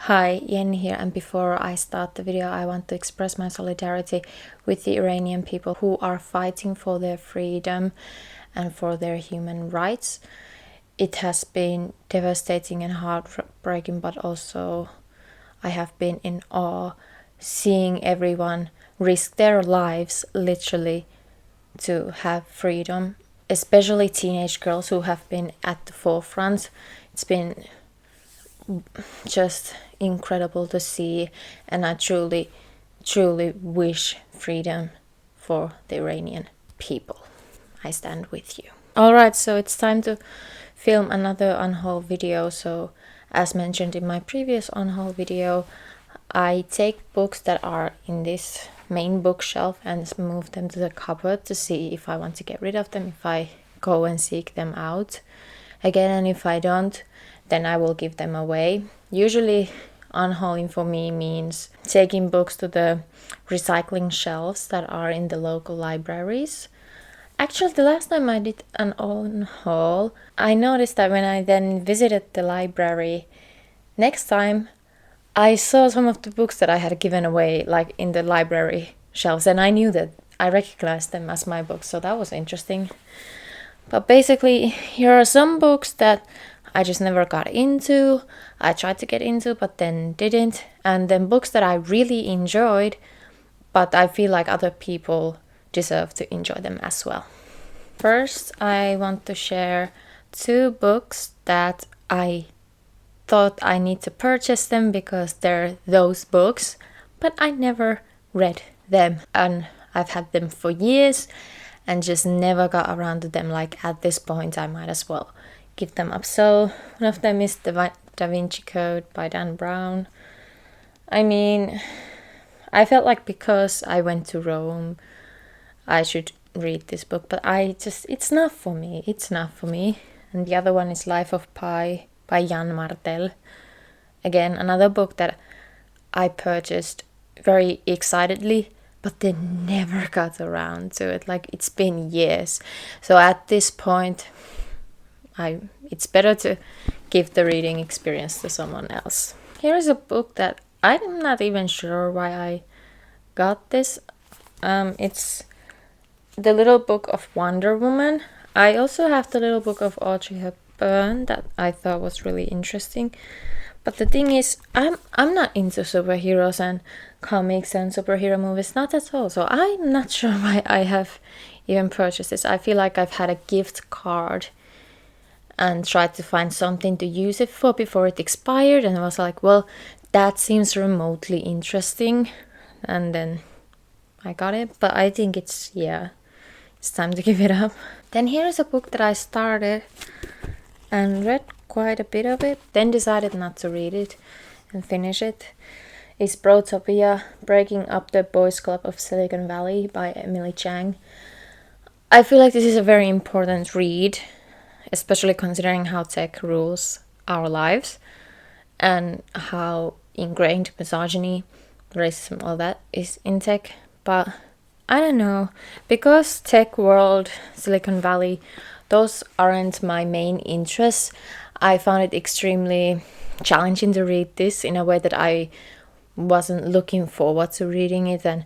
Hi, Jen here, and before I start the video I want to express my solidarity with the Iranian people who are fighting for their freedom and for their human rights. It has been devastating and heartbreaking, but also I have been in awe seeing everyone risk their lives literally to have freedom, especially teenage girls who have been at the forefront. It's been just incredible to see, and I truly wish freedom for the Iranian people. I stand with you. Alright, so it's time to film another unhaul video. So as mentioned in my previous unhaul video, I take books that are in this main bookshelf and move them to the cupboard to see if I want to get rid of them, if I go and seek them out again, and if I don't, then I will give them away. Usually unhauling for me means taking books to the recycling shelves that are in the local libraries. Actually, the last time I did an unhaul, I noticed that when I then visited the library next time, I saw some of the books that I had given away like in the library shelves, and I knew that I recognized them as my books, so that was interesting. But basically, here are some books that I just never got into. I tried to get into but then didn't. And then books that I really enjoyed, but I feel like other people deserve to enjoy them as well. First, I want to share two books that I thought I need to purchase them because they're those books, but I never read them. And I've had them for years and just never got around to them. Like at this point, I might as well give them up. So one of them is the Da Vinci Code by Dan Brown. I mean, I felt like because I went to Rome, I should read this book, but it's not for me. It's not for me. And the other one is Life of Pi by Jan Martel. Again, another book that I purchased very excitedly, but then never got around to it. Like it's been years. So at this point, it's better to give the reading experience to someone else. Here is a book that I'm not even sure why I got this. It's the Little Book of Wonder Woman. I also have the Little Book of Audrey Hepburn that I thought was really interesting. But the thing is, I'm not into superheroes and comics and superhero movies, not at all. So I'm not sure why I have even purchased this. I feel like I've had a gift card and tried to find something to use it for before it expired, and I was like, well, that seems remotely interesting, and then I got it. But I think it's time to give it up. Then here is a book that I started and read quite a bit of it, then decided not to read it and finish it. It's Protopia, Breaking Up the Boys Club of Silicon Valley by Emily Chang. I feel like this is a very important read, especially considering how tech rules our lives and how ingrained misogyny, racism, all that is in tech. But I don't know, because tech world, Silicon Valley, those aren't my main interests. I found it extremely challenging to read this in a way that I wasn't looking forward to reading it, and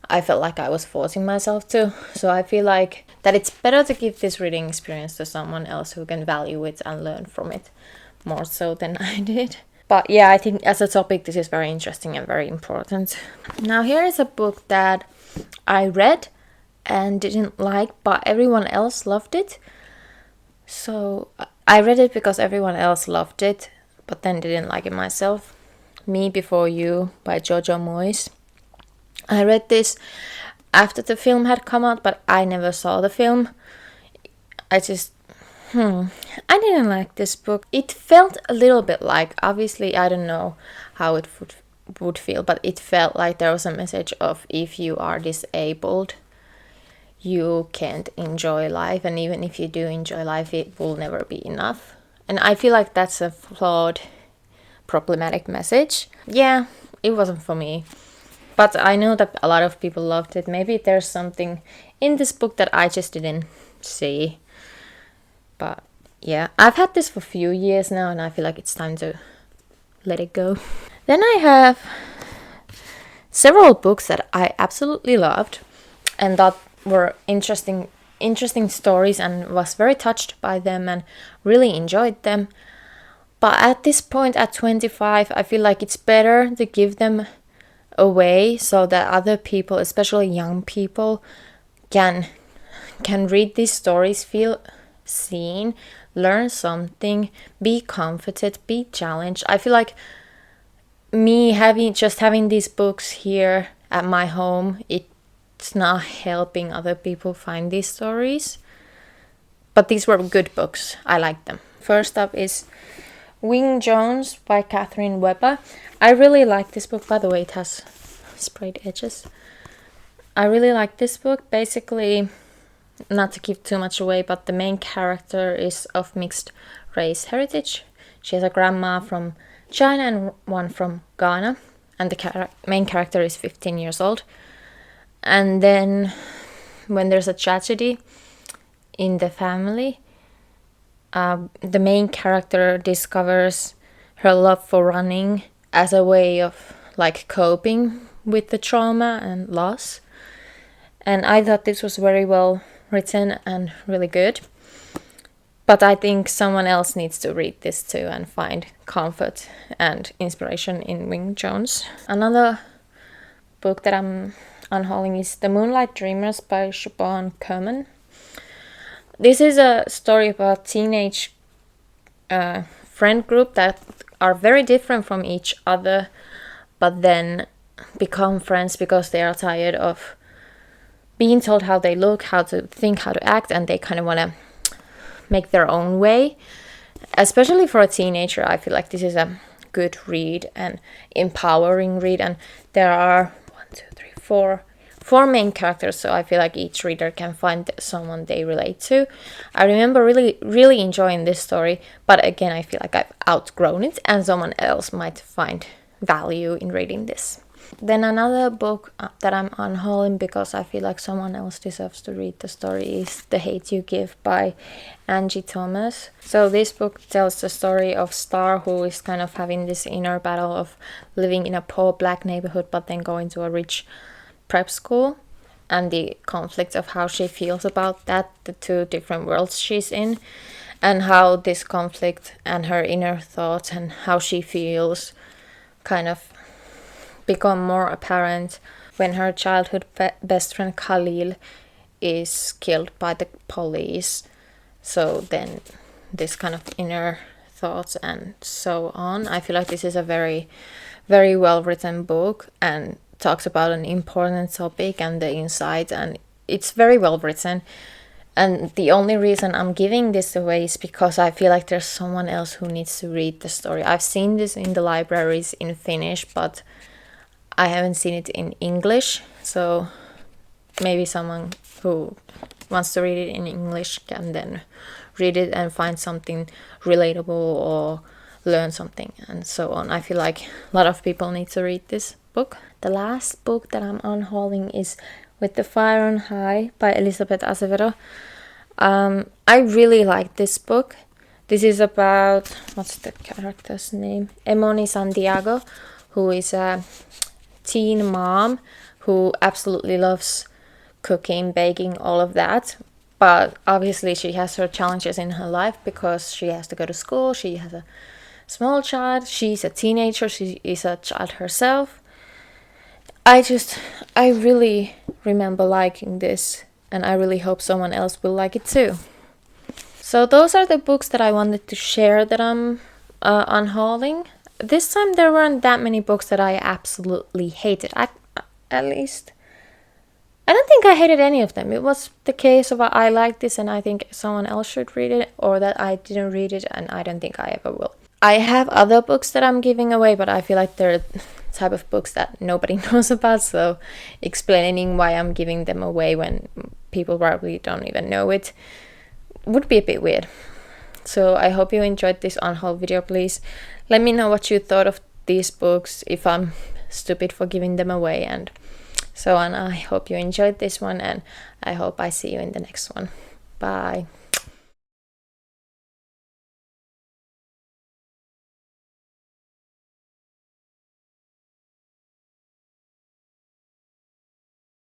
I felt like I was forcing myself to. So I feel like that it's better to give this reading experience to someone else who can value it and learn from it more so than I did. But yeah, I think as a topic this is very interesting and very important. Now here is a book that I read and didn't like, but everyone else loved it. So I read it because everyone else loved it, but then didn't like it myself. Me Before You by Jojo Moyes. I read this after the film had come out, but I never saw the film. I didn't like this book. It felt a little bit like, obviously I don't know how it would feel, but it felt like there was a message of if you are disabled, you can't enjoy life, and even if you do enjoy life, it will never be enough. And I feel like that's a flawed, problematic message. Yeah, it wasn't for me. But I know that a lot of people loved it. Maybe there's something in this book that I just didn't see. But yeah, I've had this for a few years now, and I feel like it's time to let it go. Then I have several books that I absolutely loved and that were interesting stories, and was very touched by them and really enjoyed them. But at this point, at 25, I feel like it's better to give them away so that other people, especially young people, can read these stories, feel seen, learn something, be comforted, be challenged. I feel like me having these books here at my home, it's not helping other people find these stories. But these were good books. I liked them. First up is Wing Jones by Catherine Wepa. I really like this book. By the way, it has sprayed edges. I really like this book. Basically, not to give too much away, but the main character is of mixed race heritage. She has a grandma from China and one from Ghana, and the main character is 15 years old. And then when there's a tragedy in the family, the main character discovers her love for running as a way of like coping with the trauma and loss. And I thought this was very well written and really good. But I think someone else needs to read this too and find comfort and inspiration in Wing Jones. Another book that I'm unhauling is The Moonlight Dreamers by Siobhan Kerman. This is a story about teenage friend group that are very different from each other, but then become friends because they are tired of being told how they look, how to think, how to act, and they kind of want to make their own way. Especially for a teenager, I feel like this is a good read and empowering read, and there are four main characters, so I feel like each reader can find someone they relate to. I remember really enjoying this story, but again, I feel like I've outgrown it and someone else might find value in reading this. Then another book that I'm unhauling because I feel like someone else deserves to read the story is The Hate You Give by Angie Thomas. So this book tells the story of Star, who is kind of having this inner battle of living in a poor black neighborhood but then going to a rich prep school, and the conflict of how she feels about that, the two different worlds she's in, and how this conflict and her inner thoughts and how she feels kind of become more apparent when her childhood best friend Khalil is killed by the police. So then this kind of inner thoughts and so on. I feel like this is a very, very well written book and talks about an important topic and the insight, and it's very well written. And the only reason I'm giving this away is because I feel like there's someone else who needs to read the story. I've seen this in the libraries in Finnish, but I haven't seen it in English, so maybe someone who wants to read it in English can then read it and find something relatable or learn something and so on. I feel like a lot of people need to read this book. The last book that I'm unhauling is With the Fire on High by Elizabeth Acevedo. I really like this book. This is about, what's the character's name? Emoni Santiago, who is a teen mom who absolutely loves cooking, baking, all of that. But obviously she has her challenges in her life because she has to go to school. She has a small child. She's a teenager. She is a child herself. I really remember liking this, and I really hope someone else will like it too. So those are the books that I wanted to share that I'm unhauling. This time there weren't that many books that I absolutely hated. At least, I don't think I hated any of them. It was the case of I like this and I think someone else should read it, or that I didn't read it and I don't think I ever will. I have other books that I'm giving away, but I feel like they're type of books that nobody knows about, so explaining why I'm giving them away when people probably don't even know it would be a bit weird. So I hope you enjoyed this unhaul video. Please let me know what you thought of these books, if I'm stupid for giving them away and so on. I hope you enjoyed this one, and I hope I see you in the next one. Bye.